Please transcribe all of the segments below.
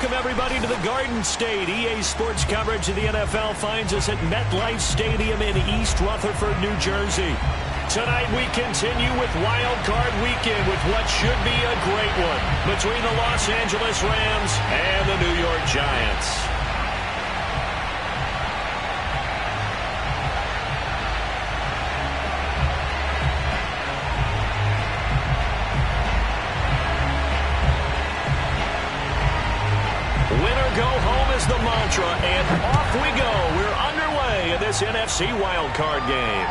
welcome everybody to the Garden State. EA Sports coverage of the NFL finds us at MetLife Stadium in East Rutherford, New Jersey. Tonight we continue with Wild Card Weekend with what should be a great one between the Los Angeles Rams and the New York Giants. Winner go home is the mantra, and off we go. We're underway in this NFC wildcard game.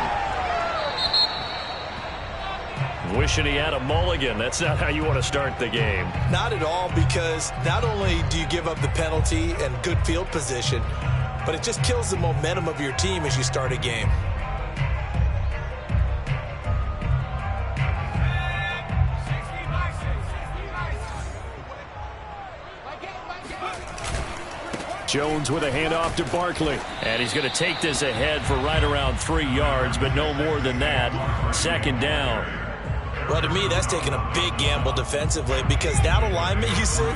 Wishing he had a mulligan. That's not how you want to start the game. Not at all, because not only do you give up the penalty and good field position, but it just kills the momentum of your team as you start a game. Jones with a handoff to Barkley. And he's going to take this ahead for right around 3 yards, but no more than that. Second down. Well, to me, that's taking a big gamble defensively, because that alignment you see,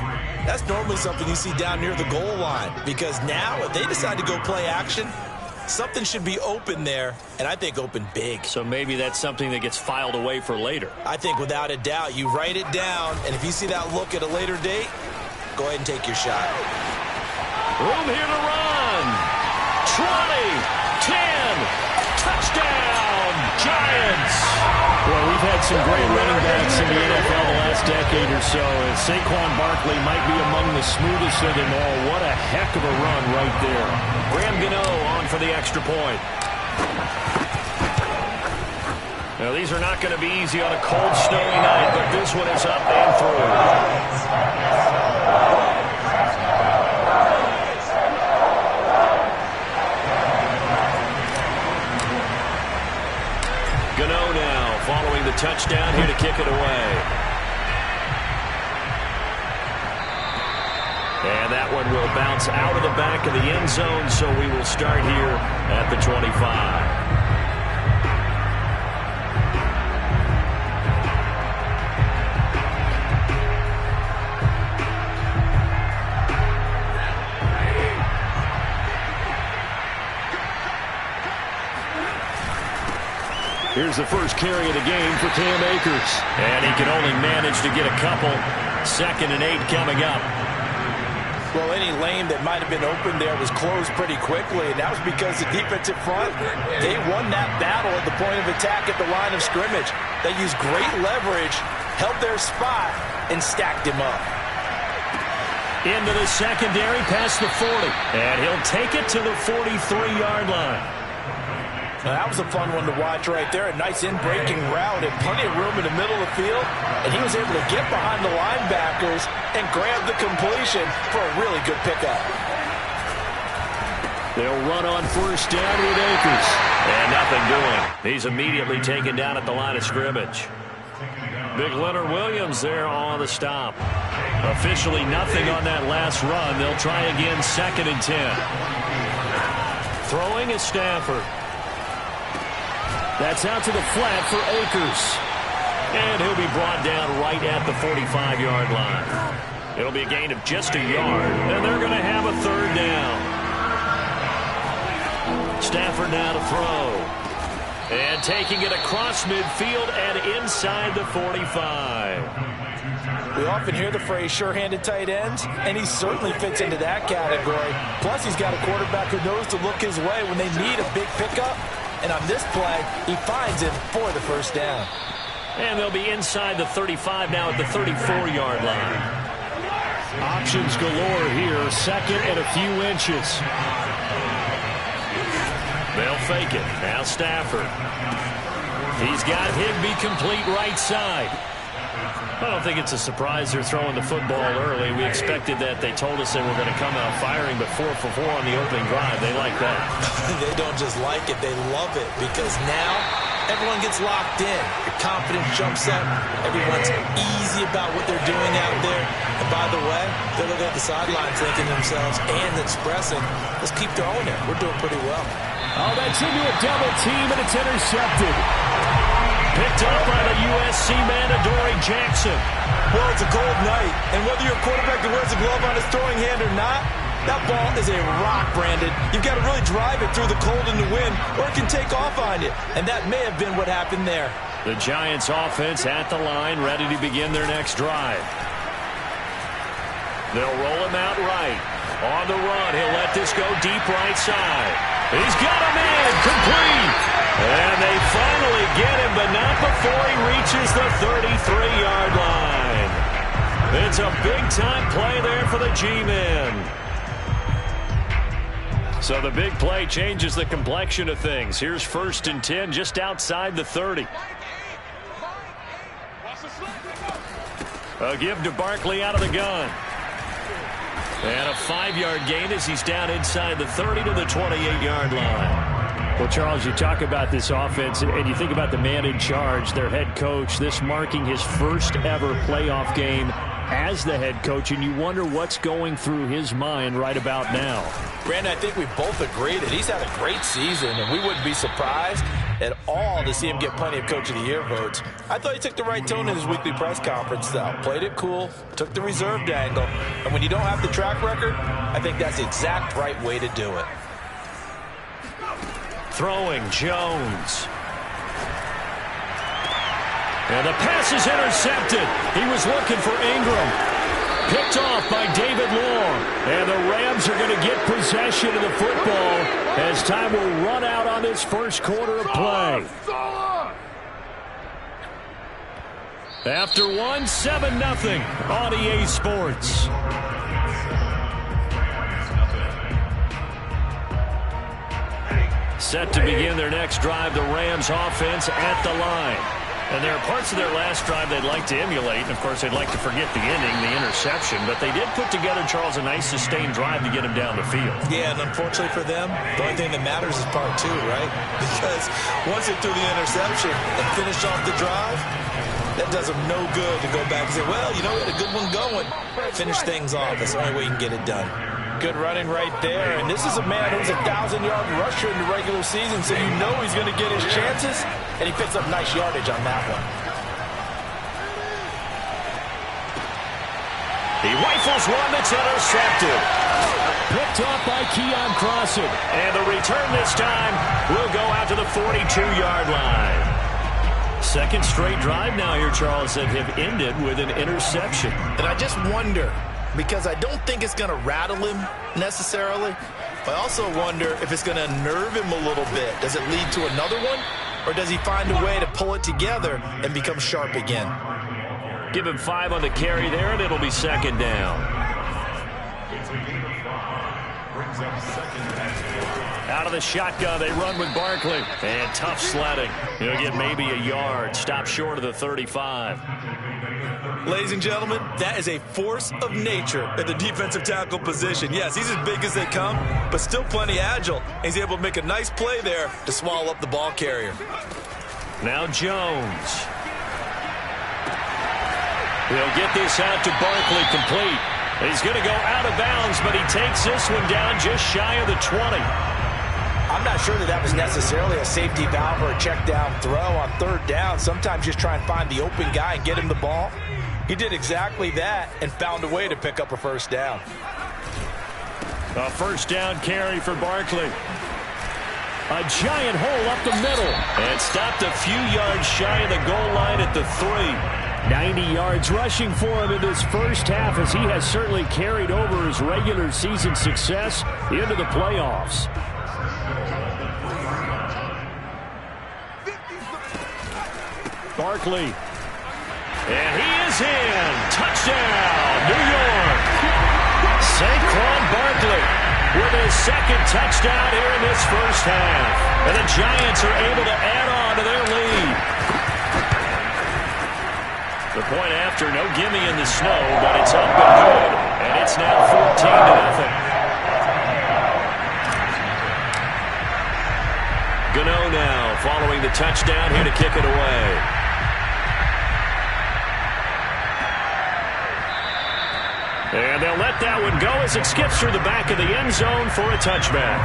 that's normally something you see down near the goal line. Because now, if they decide to go play action, something should be open there, and I think open big. So maybe that's something that gets filed away for later. I think without a doubt, you write it down, and if you see that look at a later date, go ahead and take your shot. Room here to run. 20, 10, touchdown, Giants. Well, we've had some great running backs in the NFL the last decade or so. And Saquon Barkley might be among the smoothest of them all. What a heck of a run right there. Graham Gano on for the extra point. Now, these are not going to be easy on a cold, snowy night, but this one is up and through. Gano now following the touchdown here to kick it away. And that one will bounce out of the back of the end zone, so we will start here at the 25. Here's the first carry of the game for Cam Akers. And he can only manage to get a couple. 2nd and 8 coming up. Well, any lane that might have been open there was closed pretty quickly, and that was because the defensive front, they won that battle at the point of attack at the line of scrimmage. They used great leverage, held their spot, and stacked him up. Into the secondary, past the 40. And he'll take it to the 43-yard line. Now, that was a fun one to watch right there. A nice in-breaking route and plenty of room in the middle of the field. And he was able to get behind the linebackers and grab the completion for a really good pickup. They'll run on first down with Akers. And nothing doing. He's immediately taken down at the line of scrimmage. Big Leonard Williams there on the stop. Officially nothing on that last run. They'll try again 2nd and 10. Throwing is Stafford. That's out to the flat for Akers. And he'll be brought down right at the 45-yard line. It'll be a gain of just a yard, and they're going to have a 3rd down. Stafford now to throw. And taking it across midfield and inside the 45. We often hear the phrase sure-handed tight ends, and he certainly fits into that category. Plus, he's got a quarterback who knows to look his way when they need a big pickup. And on this play, he finds him for the first down. And they'll be inside the 35 now at the 34-yard line. Options galore here. 2nd and a few inches. They'll fake it. Now Stafford. He's got Higbee complete right side. I don't think it's a surprise they're throwing the football early. We expected that. They told us they were going to come out firing, but 4 for 4 on the opening drive. They like that. They don't just like it. They love it, because now everyone gets locked in. The confidence jumps up. Everyone's easy about what they're doing out there. And by the way, they're looking at the sidelines thinking to themselves and expressing, let's keep throwing it. We're doing pretty well. Oh, that's into a double team, and it's intercepted. Picked up by the USC man, Adoree Jackson. Well, it's a cold night, and whether you're a quarterback that wears a glove on his throwing hand or not, that ball is a rock, Brandon. You've got to really drive it through the cold and the wind, or it can take off on you, and that may have been what happened there. The Giants offense at the line, ready to begin their next drive. They'll roll him out right. On the run, he'll let this go deep right side. He's got him in, complete. And they finally get him, but not before he reaches the 33-yard line. It's a big-time play there for the G-men. So the big play changes the complexion of things. Here's 1st and 10 just outside the 30. A give to Barkley out of the gun. And a 5-yard gain as he's down inside the 30 to the 28-yard line. Well, Charles, you talk about this offense, and you think about the man in charge, their head coach, this marking his first ever playoff game as the head coach, and you wonder what's going through his mind right about now. Brandon, I think we both agree that he's had a great season, and we wouldn't be surprised at all to see him get plenty of Coach of the Year votes. I thought he took the right tone in his weekly press conference, though. Played it cool, took the reserved angle, and when you don't have the track record, I think that's the exact right way to do it. Throwing, Jones. And the pass is intercepted. He was looking for Ingram. Picked off by David Long. And the Rams are going to get possession of the football as time will run out on this first quarter of play. After one, 7-0 on EA Sports. Set to begin their next drive, the Rams offense at the line. And there are parts of their last drive they'd like to emulate. And, of course, they'd like to forget the inning, the interception. But they did put together, Charles, a nice sustained drive to get him down the field. Yeah, and unfortunately for them, the only thing that matters is part 2, right? Because once they threw the interception and finished off the drive, that does them no good to go back and say, well, you know, we had a good one going. Finish things off. That's the only way you can get it done. Good running right there. And this is a man who's a 1,000-yard rusher in the regular season, so you know he's going to get his chances. And he picks up nice yardage on that one. He rifles one that's intercepted. Picked off by Keon Crossan. And the return this time will go out to the 42-yard line. Second straight drive now here, Charles, that have ended with an interception. And I just wonder, because I don't think it's going to rattle him necessarily, but I also wonder if it's going to nerve him a little bit. Does it lead to another one? Or does he find a way to pull it together and become sharp again? Give him 5 on the carry there, and it'll be second down. Out of the shotgun, they run with Barkley. And tough sledding. He'll get maybe a yard. Stop short of the 35. Ladies and gentlemen, that is a force of nature at the defensive tackle position. Yes, he's as big as they come, but still plenty agile. He's able to make a nice play there to swallow up the ball carrier. Now Jones. He'll get this out to Barkley, complete. He's going to go out of bounds, but he takes this one down just shy of the 20. I'm not sure that was necessarily a safety valve or a check down throw on third down. Sometimes just try and find the open guy and get him the ball. He did exactly that and found a way to pick up a first down. A first down carry for Barkley. A giant hole up the middle. And stopped a few yards shy of the goal line at the 3. 90 yards rushing for him in this first half, as he has certainly carried over his regular season success into the playoffs. Barkley. And he is in. Touchdown, New York. Saquon Barkley with his second touchdown here in this first half. And the Giants are able to add on to their lead. The point after, no gimme in the snow, but it's up and good. And it's now 14-0. Gano now following the touchdown here to kick it away. And they'll let that one go as it skips through the back of the end zone for a touchback.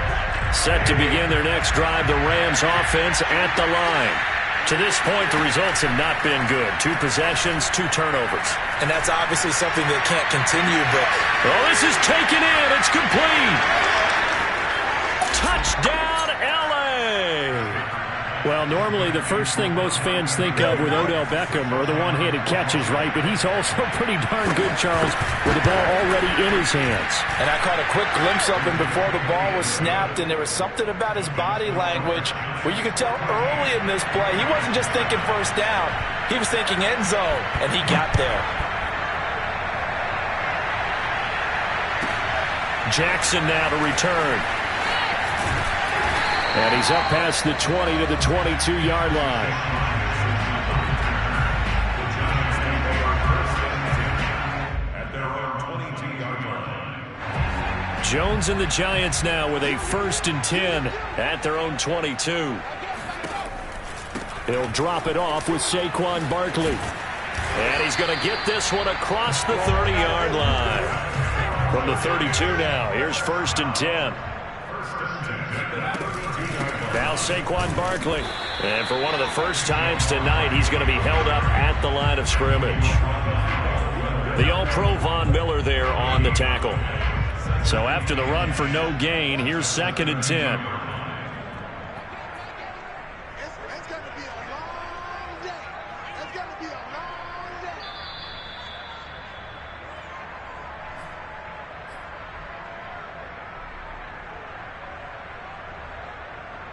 1 Set to begin their next drive, the Rams offense at the line. To this point, the results have not been good. 2 possessions, 2 turnovers. And that's obviously something that can't continue, but... Oh, this is taken in. It's complete. Touchdown, L.A. Well, normally the first thing most fans think of with Odell Beckham are the one-handed catches, right? But he's also pretty darn good, Charles, with the ball already in his hands. And I caught a quick glimpse of him before the ball was snapped, and there was something about his body language where you could tell early in this play he wasn't just thinking first down. He was thinking end zone, and he got there. Jackson now to return. And he's up past the 20 to the 22-yard line. At their own 22-yard line. Jones and the Giants now with a 1st and 10 at their own 22. He'll drop it off with Saquon Barkley. And he's going to get this one across the 30-yard line. From the 32 now, here's 1st and 10. Now Saquon Barkley. And for one of the first times tonight, he's going to be held up at the line of scrimmage. The All-Pro Von Miller there on the tackle. So after the run for no gain, here's 2nd and 10. It's going to be a long day. It's going to be a long day.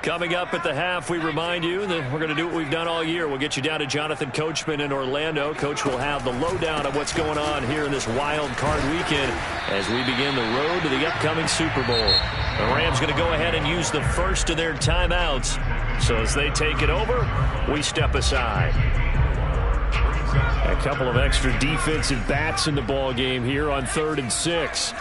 Coming up at the half, we remind you that we're going to do what we've done all year. We'll get you down to Jonathan Coachman in Orlando. Coach will have the lowdown of what's going on here in this wild card weekend as we begin the road to the upcoming Super Bowl. The Rams going to go ahead and use the first of their timeouts. So as they take it over, we step aside. A couple of extra defensive bats in the ball game here on 3rd and 6.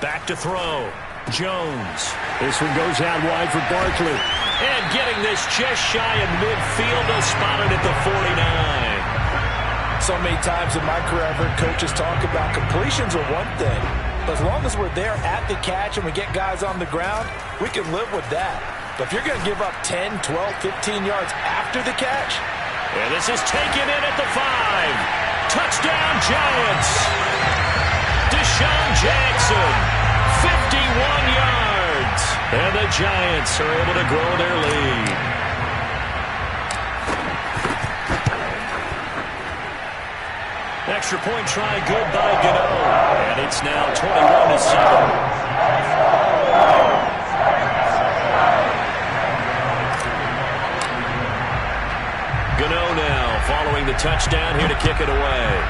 Back to throw. Jones. This one goes out wide for Barkley. And getting this just shy of midfield, they'll spot it at the 49. So many times in my career, I've heard coaches talk about completions are one thing. But as long as we're there at the catch and we get guys on the ground, we can live with that. But if you're going to give up 10, 12, 15 yards after the catch. And this is taken in at the 5. Touchdown, Giants. Deshaun Jackson. 51 yards. And the Giants are able to grow their lead. Extra point try good by Gano. And it's now 21-7. Gano now following the touchdown here to kick it away.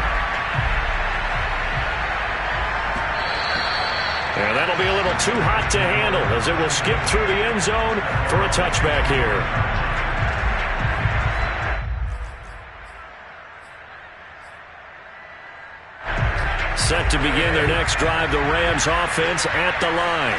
And that'll be a little too hot to handle as it will skip through the end zone for a touchback here. Set to begin their next drive, the Rams offense at the line.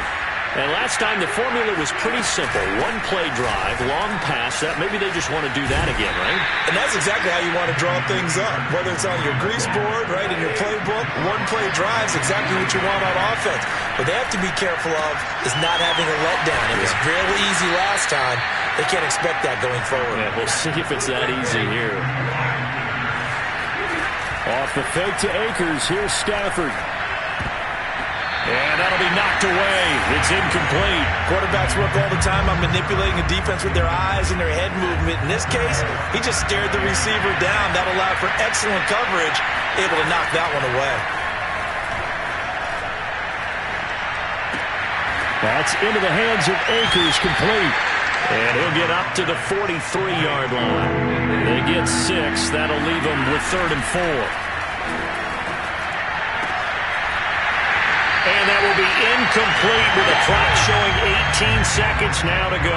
And last time the formula was pretty simple. 1-play drive, long pass. That maybe they just want to do that again, right? And that's exactly how you want to draw things up. Whether it's on your grease board, right, in your playbook, 1-play drive is exactly what you want on offense. What they have to be careful of is not having a letdown. It was real easy last time. They can't expect that going forward. Yeah, we'll see if it's that easy here. Off the fake to Akers. Here's Stafford. And that'll be knocked away. It's incomplete. Quarterbacks work all the time on manipulating a defense with their eyes and their head movement. In this case, he just stared the receiver down. That allowed for excellent coverage, able to knock that one away. That's into the hands of Akers, complete. And he'll get up to the 43-yard line. They get 6. That'll leave them with 3rd and 4. And that will be incomplete with a clock showing 18 seconds now to go.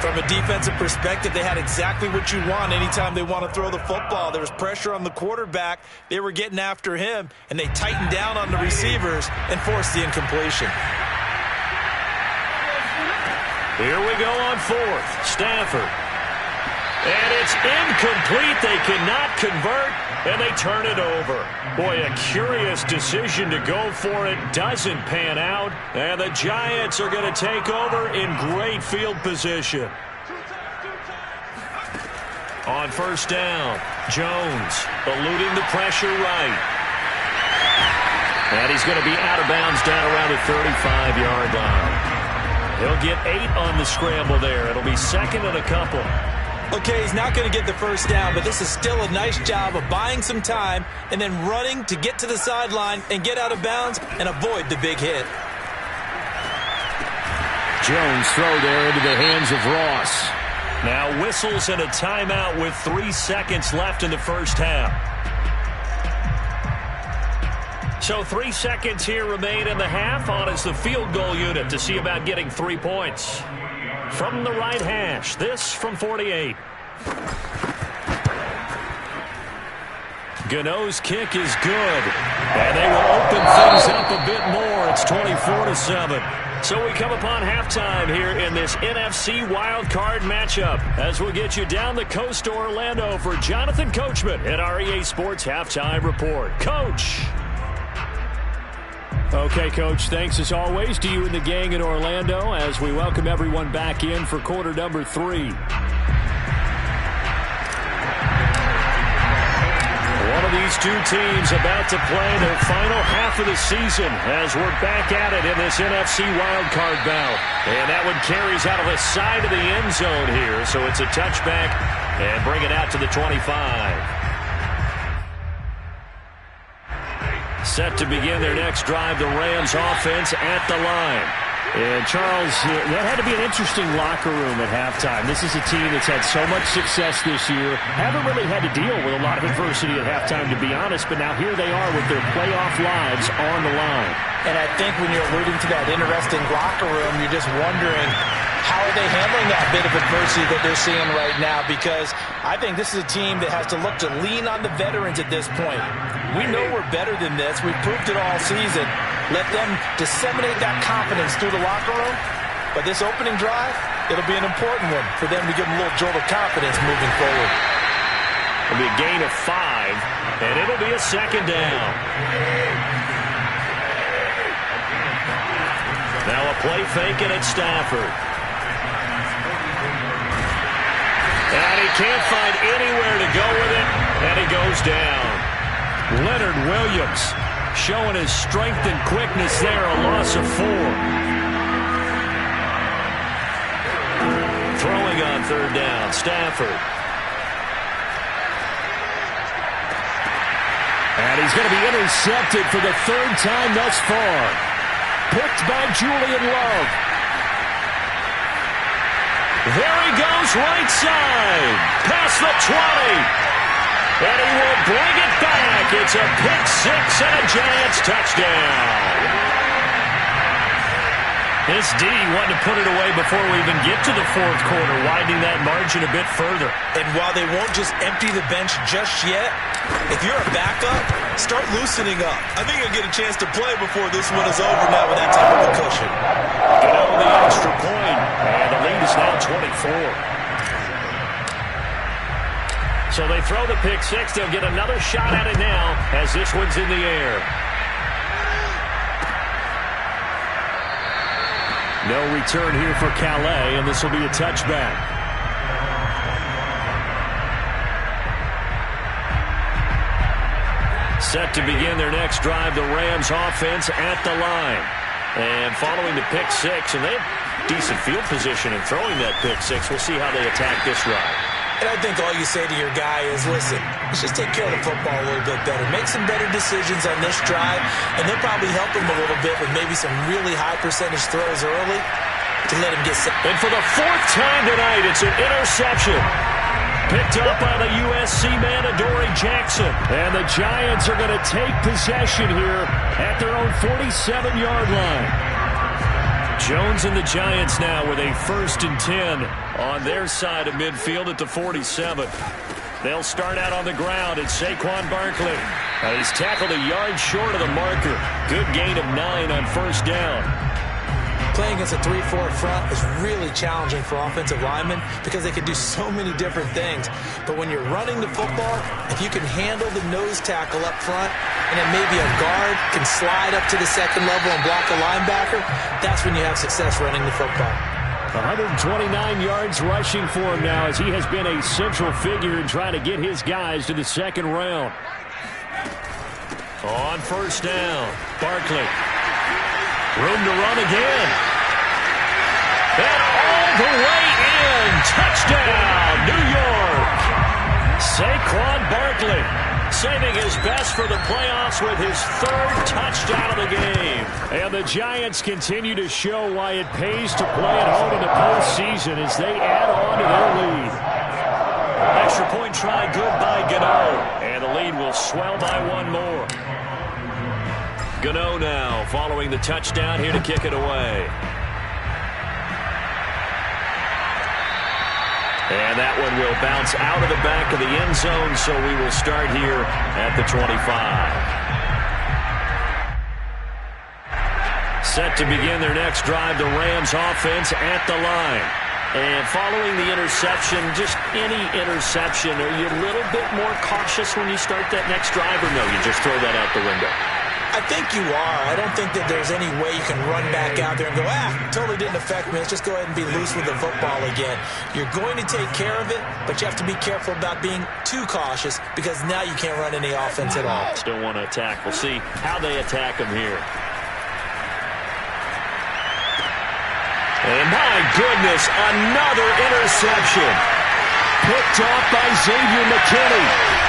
From a defensive perspective, they had exactly what you want anytime they want to throw the football. There was pressure on the quarterback. They were getting after him, and they tightened down on the receivers and forced the incompletion. Here we go on 4th. Stafford. And it's incomplete. They cannot convert, and they turn it over. Boy, a curious decision to go for it. Doesn't pan out, and the Giants are going to take over in great field position. On first down, Jones eluding the pressure right. And he's going to be out of bounds down around the 35-yard line. He'll get 8 on the scramble there. It'll be second and a couple. Okay, he's not going to get the first down, but this is still a nice job of buying some time and then running to get to the sideline and get out of bounds and avoid the big hit. Jones throw there into the hands of Ross. Now whistles and a timeout with 3 seconds left in the first half. So 3 seconds here remain in the half. On is the field goal unit to see about getting 3 points. From the right hash, this from 48. Gano's kick is good. And they will open things up a bit more. It's 24-7. So we come upon halftime here in this NFC wildcard matchup as we'll get you down the coast to Orlando for Jonathan Coachman at our EA Sports Halftime Report. Coach. Okay, Coach, thanks as always to you and the gang in Orlando as we welcome everyone back in for quarter number 3. One of these two teams about to play their final half of the season as we're back at it in this NFC wildcard bout. And that one carries out of the side of the end zone here, so it's a touchback and bring it out to the 25. Set to begin their next drive, the Rams offense at the line. And, Charles, that had to be an interesting locker room at halftime. This is a team that's had so much success this year. Haven't really had to deal with a lot of adversity at halftime, to be honest. But now here they are with their playoff lives on the line. And I think when you're alluding to that interesting locker room, you're just wondering how are they handling that bit of adversity that they're seeing right now? Because I think this is a team that has to look to lean on the veterans at this point. We know we're better than this. We've proved it all season. Let them disseminate that confidence through the locker room. But this opening drive, it'll be an important one for them to give them a little jolt of confidence moving forward. It'll be a gain of 5, and it'll be a second down. Now a play fake and it's Stafford. And he can't find anywhere to go with it, and he goes down. Leonard Williams showing his strength and quickness there, a loss of 4. Throwing on third down, Stafford. And he's going to be intercepted for the 3rd time thus far. Picked by Julian Love. There he goes, right side. Past the 20. And he will bring it back. It's a pick-6 and a Giants touchdown. This D wanted to put it away before we even get to the 4th quarter, widening that margin a bit further. And while they won't just empty the bench just yet, if you're a backup, start loosening up. I think you'll get a chance to play before this one is over now with that type of a cushion. Get over the extra point, and the lead is now 24. So they throw the pick-6. They'll get another shot at it now as this one's in the air. No return here for Calais, and this will be a touchback. Set to begin their next drive, the Rams offense at the line. And following the pick-6, and they have decent field position in throwing that pick-6. We'll see how they attack this drive. And I think all you say to your guy is, listen, let's just take care of the football a little bit better. Make some better decisions on this drive, and they'll probably help him a little bit with maybe some really high percentage throws early to let him get set. And for the 4th time tonight, it's an interception. Picked up by the USC man, Adoree Jackson. And the Giants are going to take possession here at their own 47-yard line. Jones and the Giants now with a 1st and 10 on their side of midfield at the 47. They'll start out on the ground. It's Saquon Barkley. He's tackled a yard short of the marker. Good gain of 9 on first down. Playing against a 3-4 front is really challenging for offensive linemen because they can do so many different things. But when you're running the football, if you can handle the nose tackle up front, and then maybe a guard can slide up to the second level and block a linebacker, that's when you have success running the football. 129 yards rushing for him now as he has been a central figure in trying to get his guys to the second round. On first down, Barkley. Room to run again. And all the way in. Touchdown, New York. Saquon Barkley saving his best for the playoffs with his third touchdown of the game. And the Giants continue to show why it pays to play at home in the postseason as they add on to their lead. Extra point try good by Gano. And the lead will swell by one more. Gano now following the touchdown here to kick it away. And that one will bounce out of the back of the end zone, so we will start here at the 25. Set to begin their next drive, the Rams offense at the line. And following the interception, just any interception, are you a little bit more cautious when you start that next drive, or no, you just throw that out the window? I think you are. I don't think that there's any way you can run back out there and go, totally didn't affect me. Let's just go ahead and be loose with the football again. You're going to take care of it, but you have to be careful about being too cautious because now you can't run any offense at all. Still want to attack. We'll see how they attack him here. And my goodness, another interception. Picked off by Xavier McKinney.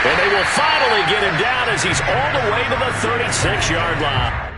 And they will finally get him down as he's all the way to the 36-yard line.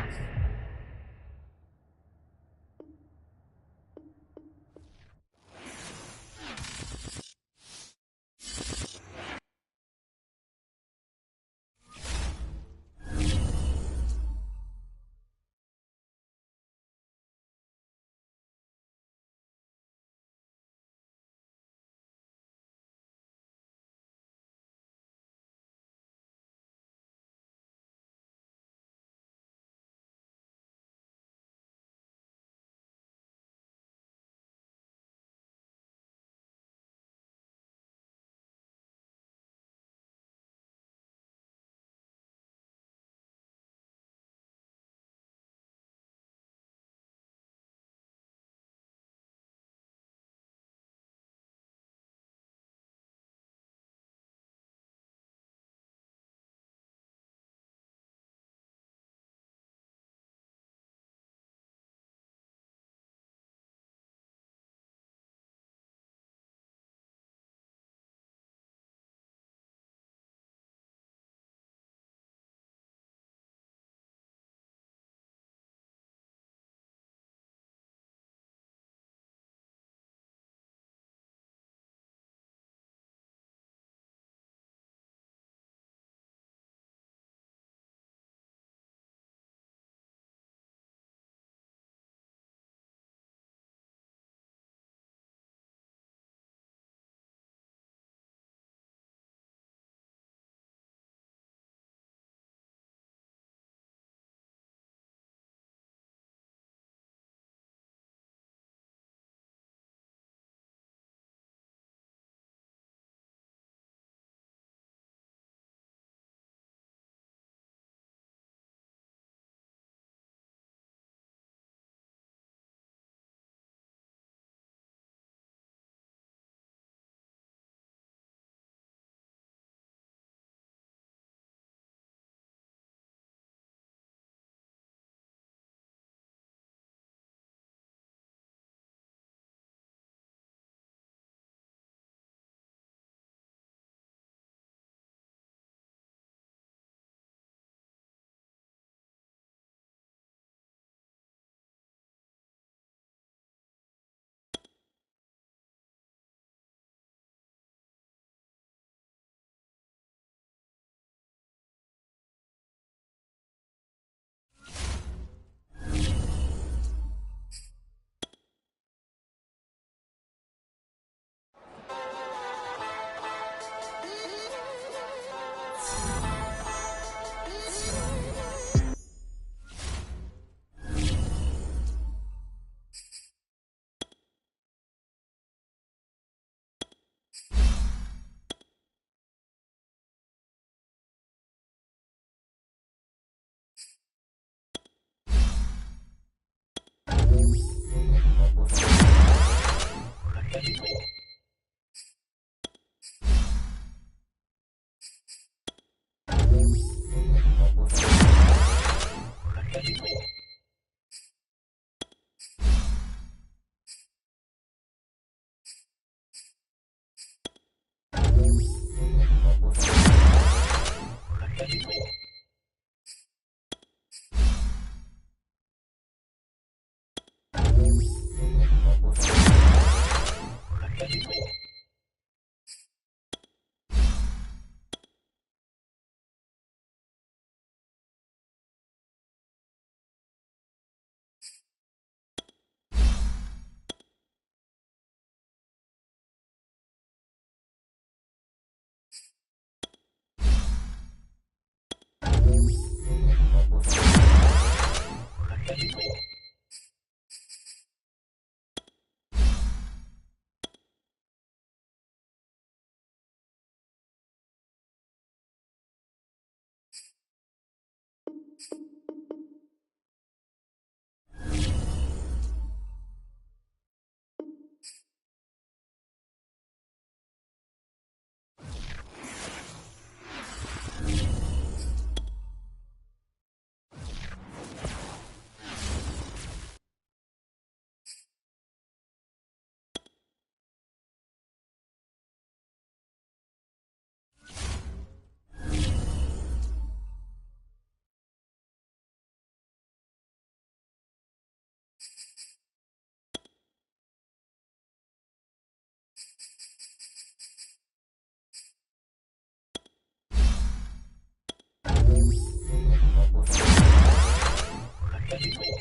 you